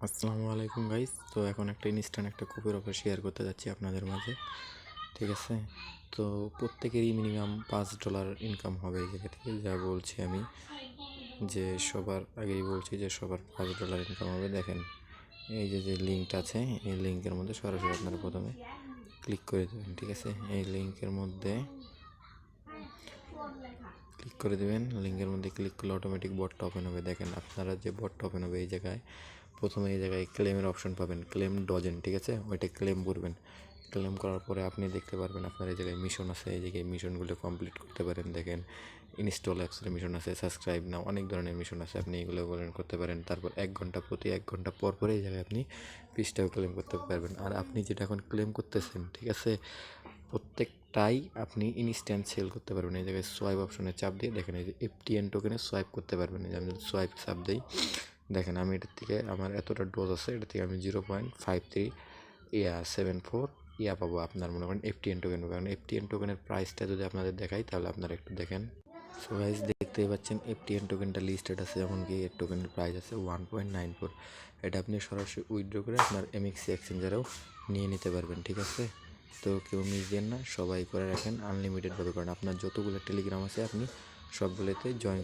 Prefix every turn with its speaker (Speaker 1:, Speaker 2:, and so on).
Speaker 1: আসসালামু আলাইকুম গাইস। তো এখন একটা ইনস্ট্যান্ট একটা কুপের অফার শেয়ার করতে যাচ্ছি আপনাদের মাঝে। ঠিক আছে, তো প্রত্যেকেরই মিনিমাম $5 ইনকাম হবে এই জায়গা থেকে। যা বলছি আমি, যে সবার আগেই বলছি যে সবার $5 ইনকাম হবে। দেখেন, এই যে লিঙ্কটা আছে, এই লিঙ্কের মধ্যে সরাসরি আপনারা প্রথমে ক্লিক করে দেবেন। ঠিক আছে, এই লিঙ্কের মধ্যে ক্লিক করে দেবেন। লিঙ্কের মধ্যে ক্লিক করলে অটোমেটিক বটটা ওপেন হবে। দেখেন, আপনারা যে বটটা ওপেন হবে এই জায়গায় প্রথমে এই জায়গায় ক্লেমের অপশন পাবেন, ক্লেম ডজেন। ঠিক আছে, ওইটা ক্লেম করবেন। ক্লেম করার পরে আপনি দেখতে পারবেন আপনার এই জায়গায় মিশন আছে, এই জায়গায় মিশনগুলো কমপ্লিট করতে পারেন। দেখেন, ইনস্টল অ্যাপসের মিশন আছে, সাবস্ক্রাইব নাও, অনেক ধরনের মিশন আছে, আপনি এগুলো করতে পারেন। তারপর 1 ঘন্টা প্রতি 1 ঘন্টা পর পরে এই জায়গায় আপনি পিসটাও ক্লেম করতে পারবেন। আর আপনি যেটা এখন ক্লেম করতেছেন, ঠিক আছে, প্রত্যেকটাই আপনি ইনস্ট্যান্ট সেল করতে পারবেন। এই জায়গায় সোয়াইপ অপশনে চাপ দিয়ে দেখেন, এই যে FTN টোকেনে সোয়াইপ করতে পারবেন। এই যে আমি সোয়াইপ চাপ দিই, দেখেন আমি এটার থেকে আমার এতটা ডোজ আছে, এটা থেকে আমি 0.5374 পাবো। আপনার মনে করেন FTN টোকেন, কারণ FTN টোকেনের প্রাইসটা যদি আপনাদের দেখাই তাহলে আপনারা একটু দেখেন। সো গাইস, দেখতেই পাচ্ছেন FTN টোকেনটা লিস্টেড আছে, এমনকি এর টোকেনের প্রাইস আছে 1.94। এটা আপনি সরাসরি উইথড্র করে আপনার MXC এক্সচেঞ্জারেও নিয়ে নিতে পারবেন। ঠিক আছে, তো কেউ মিস দেন না, সবাই করে রাখেন, আনলিমিটেডভাবে করেন। আপনার যতগুলো টেলিগ্রাম আছে আপনি সবগুলোতে জয়েন